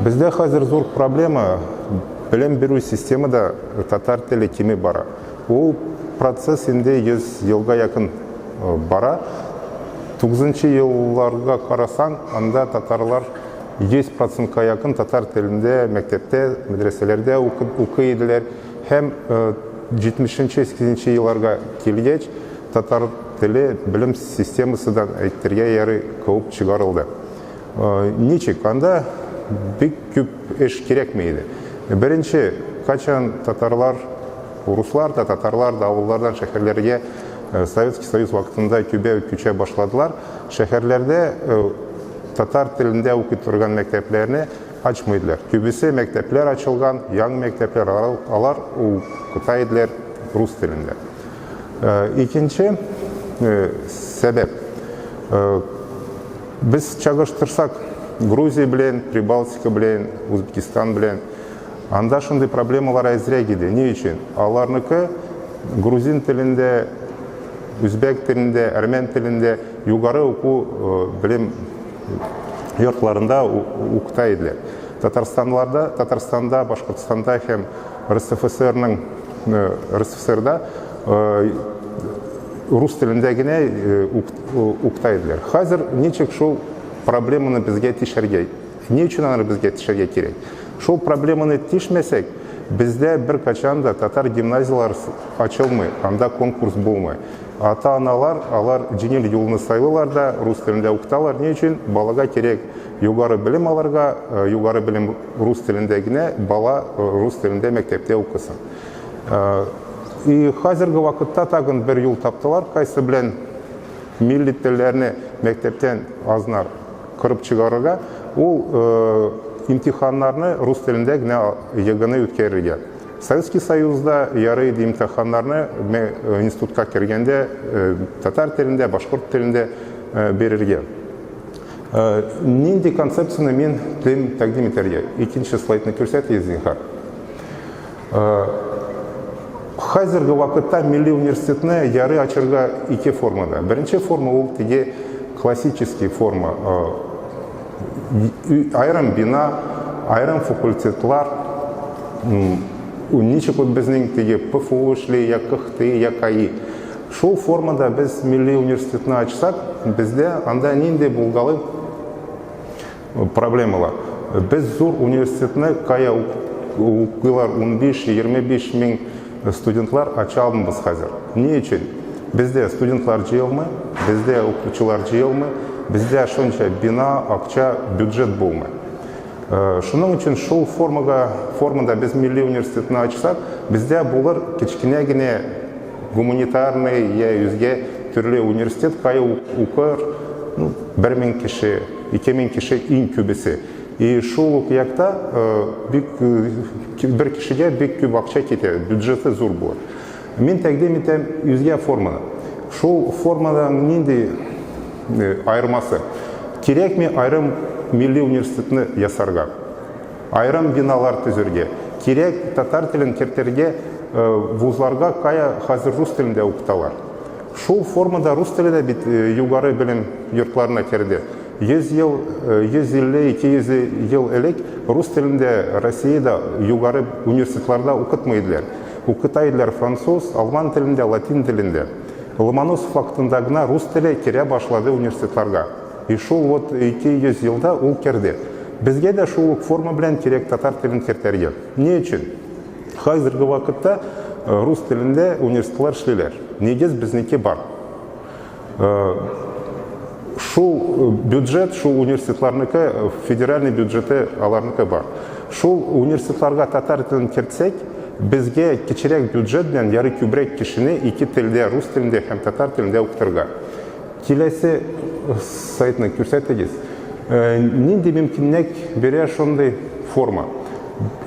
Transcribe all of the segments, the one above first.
Bizde hazır zor problema bilim беру системада татар тілі кеме бара. Ол процесс инде 100 yılga yakın бара. 90 yıllarga карасаң, анда татарлар 100%га yakın татар тілінде мектепте, медреселерде укыйдылар. Hem 70-80 yıllarga келгеч татар тілі білім системасыдан әйттерге яры көп чыгарылды. Ничек, анда бик күп эш керекмейді. Бірінші, қачан татарлар, руслар да, татарлар да ауылдардан шәһәрләргә Советский Союз вакытында күчә башладылар. Шәһәрләрдә татар телендә укый торган мәктәпләрне ачмыйдылар. Күбесе мәктәпләр ачылган, яңа мәктәпләр алар укытайдылар рус телендә. Икенче сәбәп. Без чагыштырсак Грузия белән, Прибалтика белән, Узбекистан белән, анда шундый проблемалар әзрәк иде. Ни өчен? Аларныкы грузин телендә, үзбәк телендә, әрмән телендә югары уку белем йортларында укытайдылар. Татарстанда, Башкортстанда һәм РСФСРда рус телендә генә укытайдылар. Хәзер ничек шул проблеманы безгә тишәргә? Ни өчен аны безгә тишәргә кирәк? Шул проблеманы тишмәсәк, бездә бер качан да татар гимназиялары ачылмый, анда конкурс булмый. Ата-аналар, алар җиңел юлны сайлыйлар да, рус телендә укыталар. Ни өчен? Балага кирәк югары белем алырга, югары белем рус телендә генә, бала рус телендә мәктәптә укысын. И хәзерге вакытта тагын бер юл таптылар, кайсы белән милли телләрне мәктәптән азнар кырып чыгарырга, ул имтиханнарны рус телендә генә ягъни үткәрергә. Советский Союзда ярый имтиханнарны институтка кергәндә татар телендә, башкорт телендә берергә. Нинди концепцияны мин тәкъдим итәргә? Икенче слайдны күрсәтегез, зинһар. Хәзерге вакытта милли университетны ярый ачырга ике формада. Беренче форма ул теге классический форма. Айрым бина, айрым факультетлар, ничек безнең теге ПФУ эшли, я КХТ, я КАИ. Шул формада без милли университетны ачсак, бездә анда нинди булгалы проблемалар. Без зур университетны кая укыйлар 15-25 мең студентлар ача алмабыз хәзер. Ни өчен? Бездә студентлар җыелмый, бездә укучылар җыелмый, бездә шунча бина, акча, бюджет булмый. Шуның өчен шул формада без милли университетны ачсак, бездә булыр кечкенә генә гуманитарный я үзгә төрле университет кая укыр 1000 кеше, 2000 кеше иң күбесе. И шул ук якта бер кешегә бик күп акча китә, бюджеты зур булыр. Мин тәкъдим итәм үзгә форманы. Шул формада нинди айырмасы? Кирәкме айрым милли университетны ясарга? Айрым биналар төзергә? Кирәк татар телен кертергә вузларга кая хәзер рус телендә укыталар? Шул формада рус теле дә бит югары белем йортларына керде. 150-200 ел элек рус телендә Россиядә югары университетларда укытмыйдылар. Укытайдылар француз, алман телендә, латин телендә. Ломоносов вакытында гына рус теле керә башлады университетларга. И шул вот 200 елда ул керде. Безгә дә шул форма белән кирәк татар телен кертергә. Ни өчен? Хәзерге вакытта рус телендә университетлар эшлиләр. Нигез безнеке бар. Шул бюджет, шул университетларныкы, федеральный бюджеты аларныкы бар. Шул университетларга татар телен кертсәк, безгә кечерәк бюджет белән ярый күбрәк кешене ике телдә, рус телендә һәм татар телендә укытырга. Киләсе сайтны күрсәтегез. Нинди мөмкинлек бирә шундый форма?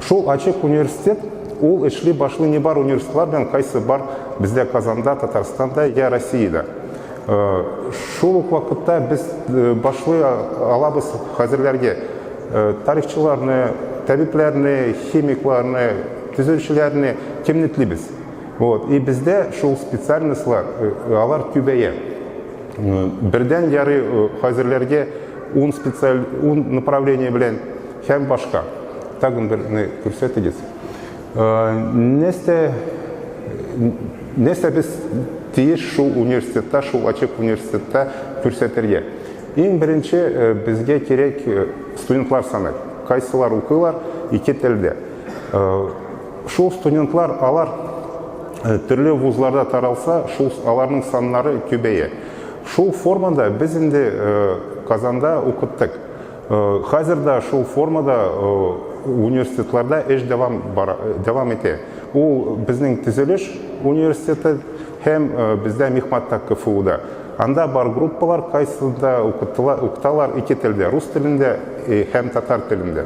Шул ачык университет, ул эшли башлый не бар университетлар белән кайсы бар бездә Казанда, Татарстанда, я Россиядә. Шул ук вакытта без башлый алабыз хәзерләргә тарихчыларны, табибларны, химикларны, төзүчеләрне кемнетлибез. Вот. И бездә шул специальностьлар, алар күбәя. Бердән ярый хәзерләргә 10 направление белән һәм башка. Тагын берне күрсәтегез. Нәрсә без тиеш шул университетта, шул ачык университетта күрсәтергә? Иң беренче безгә кирәк студентлар саны. Кайсылар укыйлар ике телдә. Шул студентлар алар төрле вузларда таралса, шул аларның саннары көбәя. Шул формада без инде Казанда укыттык. Хәзер дә шул формада университетларда эш дәвам итә. Ул безнең төзелеш университеты һәм бездә Михматта КФУда. Анда бар группалар, кайсында укыталар ике телдә, рус телендә һәм татар телендә.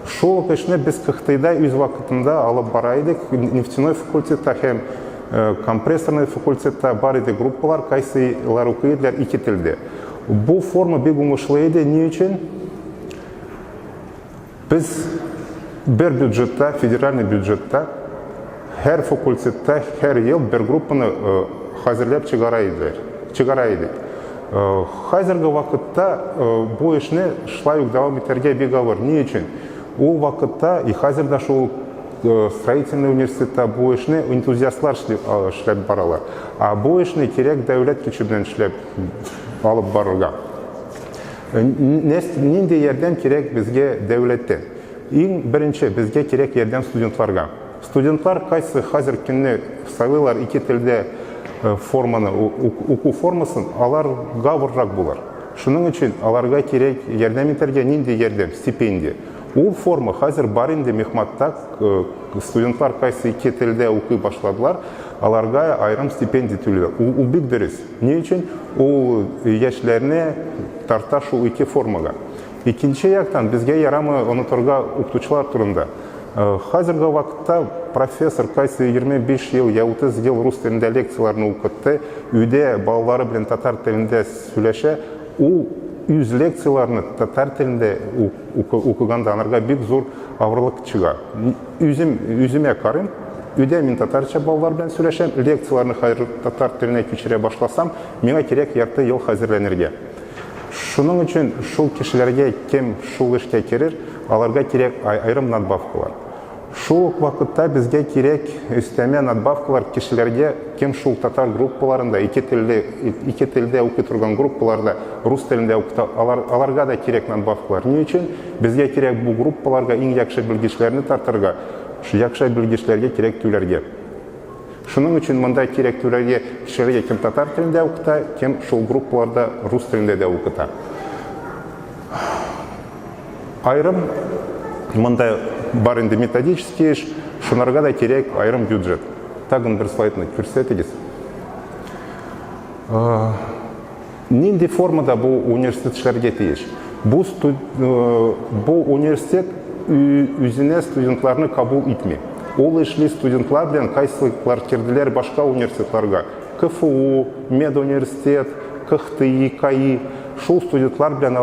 Шул эшне без Кыхтыйда үз вакытында алып бара идек. Нефтяной факультетта һәм компрессорный факультетта бар иде группалар, кайсылар укыйлар ике телдә. Бу форма бик уңышлы иде. Ни өчен? Без бер бюджетта, федеральный бюджетта, һәр факультетта һәр ел бер группаны хәзерләп чыгара идек. Хәзерге вакытта бу эшне шулай ук дәвам итәргә бик авыр. Ни өчен? Ул вакытта и хәзер дә шул строительный университетта бу эшне энтузиастлар эшләп баралар. Бу эшне кирәк дәүләт көче белән эшләп алып барырга. Нинди ярдәм кирәк безгә дәүләттән? Иң беренче безгә кирәк ярдәм студентларга. Студентлар кайсы хәзер көнне сайлыйлар ике телдә форманы, уку формасын, аларга авыррак булыр. Шуның өчен аларга кирәк ярдәм итәргә нинди ярдәм? Стипендия. Ул форма хәзер бар инде Михматта, студентлар кайсы ике телдә укый башладылар, аларга айрым стипендия түләләр. Ул бик дөрес. Ни өчен? Ул яшьләрне тарта шул ике формага. Икенче яктан безгә ярамы онытырга укытучылар турында. Хәзерге вакытта профессор кайсы 25 ел, 30 ел рус телендә лекцияларны укытты, өйдә балалары белән татар телендә сөйләшә, ул үз лекцияларны татар телендә укыганда анарга бик зур авырлык чыга. Үземә карыйм, өйдә мин татарча балалар белән сөйләшәм, лекцияларны хәзер татар теленә күчерә башласам, миңа кирәк ярты ел хәзерләнергә. Шуның өчен шул кешеләргә кем шул эшкә керер, аларга кирәк айрым надбавкалар. Шул вакытта безгә кирәк өстәмә надбавкалар кешеләргә кем шул татар группаларында, ике телдә укый торган группаларда рус телендә укыта, аларга да кирәк надбавкалар. Ни өчен? Безгә кирәк бу группаларга иң яхшы белгечләрне тартырга, шу яхшы белгечләргә кирәк түләргә. Шуның өчен монда кирәк түләргә кешеләргә кем татар телендә укыта, кем шул группаларда рус телендә дә укыта. Айрым монда бар инде методический эш, шунарга да кирәк айрым бюджет. Тагын бер слайдны күрсәтегез. Нинди формада бу университет эшләргә тиеш? Бу университет үзенә студентларны кабул итми. Ул эшли студентлар белән кайсылар кирделәр башка университетларга. КФУ, медуниверситет, Кыхтый, КАИ. Шул студентлар белән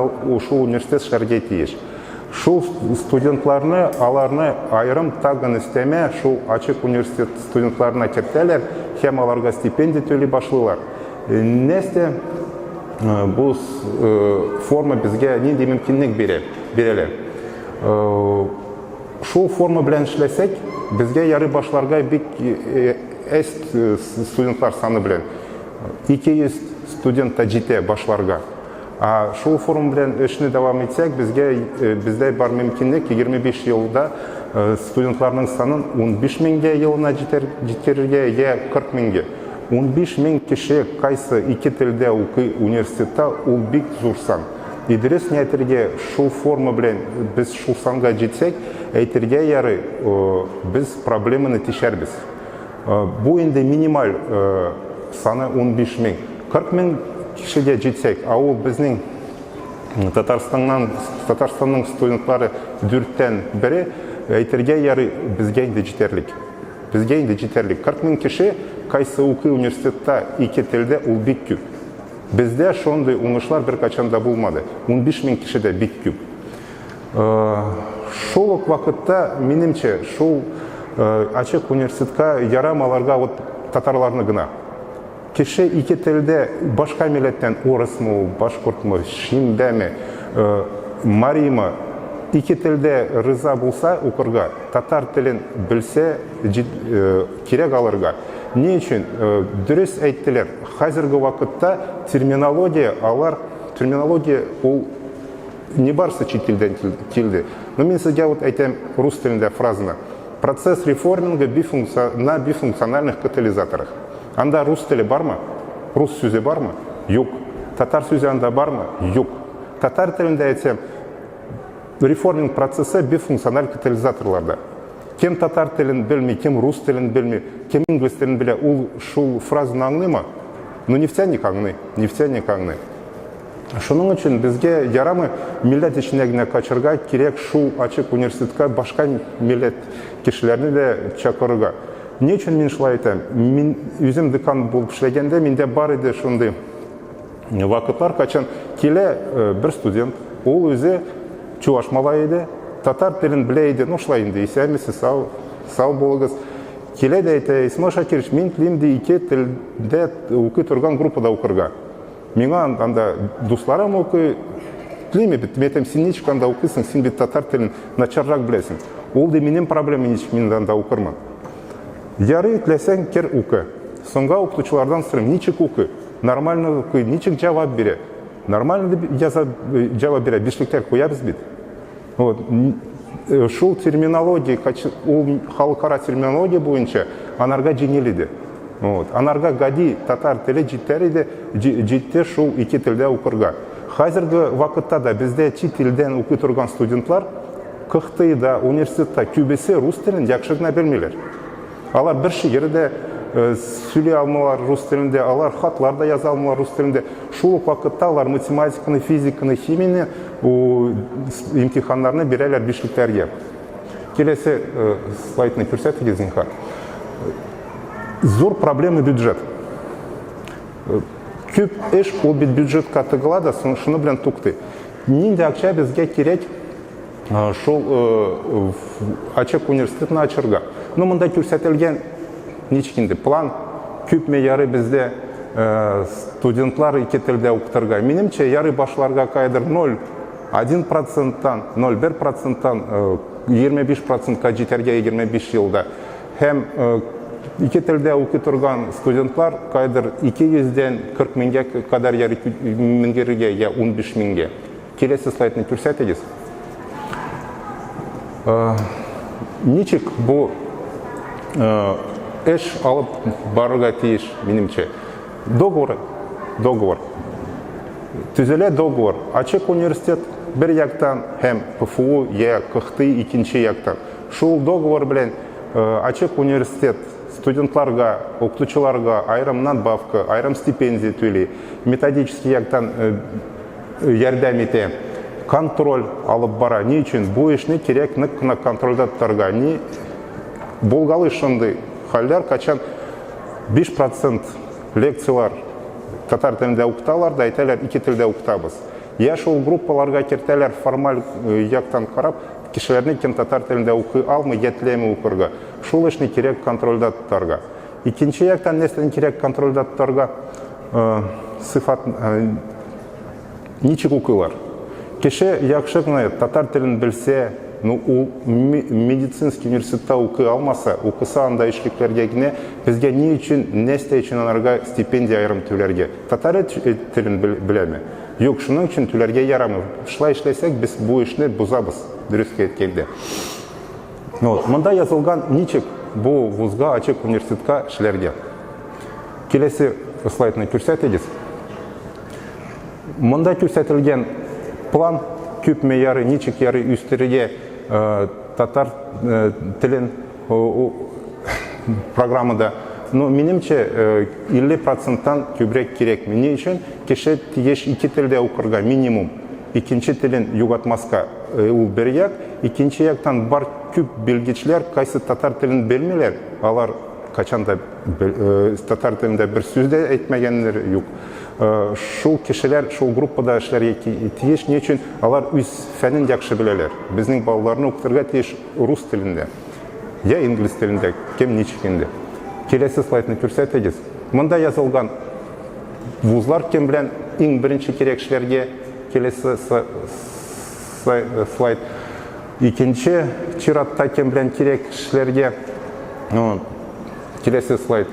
шул университет эшләргә тиеш. Шул студентларны, аларны айрым тагын өстәмә шул ачык университет студентларына кертәләр, һәм аларга стипендия түли башлыйлар. Нәрсә бу форма безгә нинди мөмкинлек бирәләр? Шул форма белән эшләсәк, безгә ярый башларга бик студентлар саны белән 200 студентта җитә башларга. Шул форма белән эшне дәвам итсәк, бездә бар мөмкинлек 25 елда студентларның санын 15 меңгә елына җиткерергә, я 40 меңгә. 15 мең кеше кайсы ике телдә укый университетта, ул бик зур сан. Идрис не әйтергә, шул форма белән без шул санга җитсәк, әйтергә ярый, без проблеманы тишәрбез. Бу инде минималь саны 15 мең. 40 мең кешегә җитсәк, ул безнең Татарстанның студентлары 4-тән бире, әйтергә ярый, безгә инде җитәрлек. 40 мең кеше кайсы укый университетта ике телдә, ул бик күп. Бездә шундый уңышлар бер качан да булмады. 15 мең кеше дә бик күп. Шул ук вакытта, минемчә, шул ачык университетка ярамаларга татарларны гына. Кеше ике телдә башка милләттән, урысмы, башкортмы, шимбәме, маримы, iki tilde rıza bulsa okurga, tatar tilin bilse керек алырга. Ne için? Dürüst ettiler. Hazırgı vakitte терминология ол не барсы чит тілден келді. Но мен сізге вот айтайын рус тілінде фразаны. Процесс реформинга на бифункциональных катализаторах. Анда рус тілі бар ма? Рус сөзі бар ма? Yok. Татар сөзі анда бар ма? Yok. Татар тілінде айтсам, реформинг процесі бифункциональ катализаторларда. Кем татар тілін білмей, кем рус тілін білмей, кем инглис тілін біле, ол шул фразаны аңлай ма? Ну, нефтяник аңлай. Шуның үшін бізге ярамы милләт ішінегіне қачырға керек шул ачык университетка башка милләт кешілеріне де чакырыға. Не үшін мен шылай айтам? Мен өзім декан болып ішлегенде, менде бар еді шундай вакытлар, қачан келе бір студент, ол өзі чуваш малай еді, татар тілін біле еді, ну шылай енді, есәмесі сау болығыз. Келе де айта, Исмаил Шакирович, мен тілімді ике тілде оқи тұрған группада оқырға. Миңа анда дусларым оқи, тілеме біт, метем сен нечік анда оқисың, сен біт татар тілін начаррақ білесің. Ол де менің проблема нечік мен анда оқырмын. Яры тілесең кер оқи. Сонға оқытушылардан сұрым, нечік оқи, нормально оқи, нечік жауап бере. Нормально жауап бере, бешліктер қоябыз бит. Шул терминология, халықара терминология бойынша анарға жеңеледі. Анарға гади татар тілі жеттер шул екі тілде оқырға. Қазіргі вақытта да бізде чит тілден оқи тұрған студентлар қықтыйда, университетта көбесі рус тілін жақшығына бермелер. Алар бір жерде сөйлей алмалар рус тілінде, алар хатларда жаза алмалар рус тілінде. Шул вақытта алар математиканы, физиканы, химияны имтиханларны берелер бешліктерге. Келесі слайдны көрсетіңіз зинхар. Зор проблемы бюджет. Көп эш ол бюджет катыгылада, шыны білен тұқты. Нинде акча бізге керек шол ачык университетін ачырға. Но мұнда көрсетілген нечкенде план, көп ме яры бізде студентлар екі тілде оқытырға. Менімше яры башларға қайдыр 0,1%-тан, 0,1%-тан 25%-қа жетерге 25 жылда. Hem iki tilde оқи тұрған студентлар қайдыр 200-ден 40 мыңға қадар яры мыңгерге, я 15 мыңға. Келесі слайдны көрсетегіз. Ничек бұл эш алып барыға тиеш менімше. Договор. Түзеле договор. Ачык университет бір яқтан, hem ПФУ, қықты екінші яқтан. Шул договор білен ачык университет студентларға, оқытушыларға айрым надбавка, айрым стипендия төлей, методический яқтан ярдәм ете, контроль алып бара. Не үшін? Бұл ішіне керек нық контрольда тұрға. Не болғалы шынды халдар, қачан 5% лекциялар татар тілінде оқыталар, да айталар 2 тілде оқытабыз. Я шол группаларға кертелер формаль яқтан қарап, кешілеріне кем татар тілінде оқы алмы, етлемі оқырға. Шул ішіне керек контрольда тұтарға. Икенші яқтан нестен керек контрольда тұтарға сыфат ничек оқылар. Кеше яқшығына татар тілін білсе, ол медицинский университетта оқы алмаса, оқыса анда ішліктерге бізге не үшін, несте үшін анарға стипендия айырым төлерге. Татар тілін білеме. Yok, şunun için tülerge yaramı. Şılay işlesek biz bu işini buzabız. Dürüst etkildi. Mında yazılgan niçik bu vuzga açık üniversitetka işlerge. Kelesi slaydını көрсетегіз. Mında көрсетілген plan küp me yarı, niçik yarı üstürüge tatar tilin programıda. Но менімше 50%-тан көбірек керек. Не үшін? Кеше тегеш 2 тілде оқырға минимум. Екінші тілін юғатмасқа ол бір яқ. Екінші яқтан бар көп белгечлер, қайсы татар тілін білмелер. Алар қачанда татар тілінде бір сөзде айтмағанлар жоқ. Шул кешелер, шул группада эшләргә тиеш. Не үшін? Алар үз фәнін жақшы білелер. Біздің балаларны оқытырға тиеш рус тілінде. Я инглиз тілінде, кем нечекенде. Келесі слайдны көрсетегіз. Мұнда yazылған вузлар кем білән ең бірінші керекшілерге келесі слайд. Икенче чиратта кем белән кирәк кешеләргә киләсе слайд.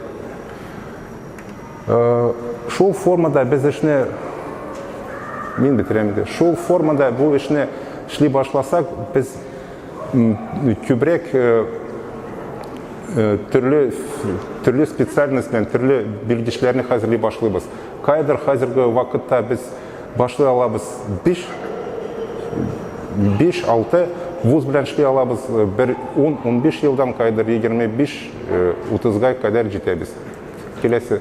Шул формада без эшне мин бетерәм иде. Шул формада бу эшне эшли башласак, без күбрәк төрле специальность белән төрле белгечләрне хәзерли башлыйбыз. Кайдыр хәзерге вакытта без башлый алабыз 5-6 вуз белән эшли алабыз. 10-15 елдан кайдыр 25-30га кадәр җитәбез. Киләсе.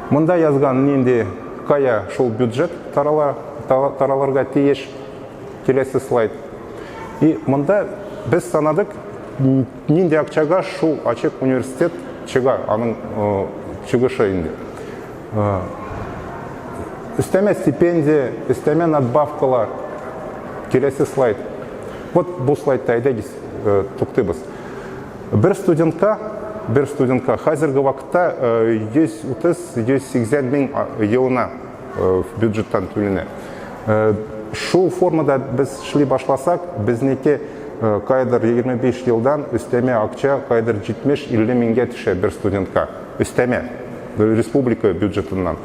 Монда язган нинди кая шул бюджет тараларга тиеш. Киләсе слайд. И монда без санадык нинди акчага шул ачык университет чыга, аның чыгышы инде. Өстәмә стипендия, өстәмә надбавкалар. Киләсе слайд. Вот бу слайдта әйдәгез, туктыйбыз. Бер студентка хәзерге вакытта 130-180 мең елына бюджеттан түленә. Шул формада без эшли башласак, безнеке кайдыр 25 елдан өстәмә акча кайдыр 70-50 меңгә төшә бер студентка. Өстәмә республика бюджетыннан.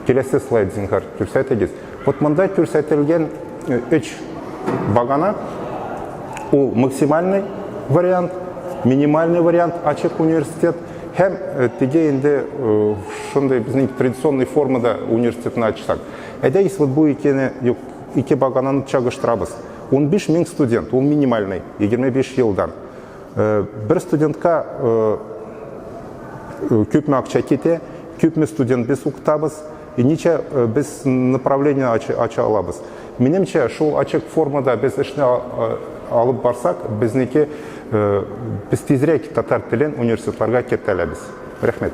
Келесі слайд зинхар күрсәтегез. Вот монда күрсәтелгән 3 багана. Ул максимальный вариант, минимальный вариант ачык университет һәм теге инде шундый безнең традиционный формада университетны ачсак. Әйдәгез вот бу ике багананы чагыштырабыз. 15 мең студент, ул минимальный, 25 елдан. Бер студентка күпме акча китә, күпме студент без укытабыз, и ничә без направление ача алабыз. Минемчә, шул ачык формада без эшне алып барсак, безнеке без тизрәк татар телен университетларга кертәләбез. Рәхмәт.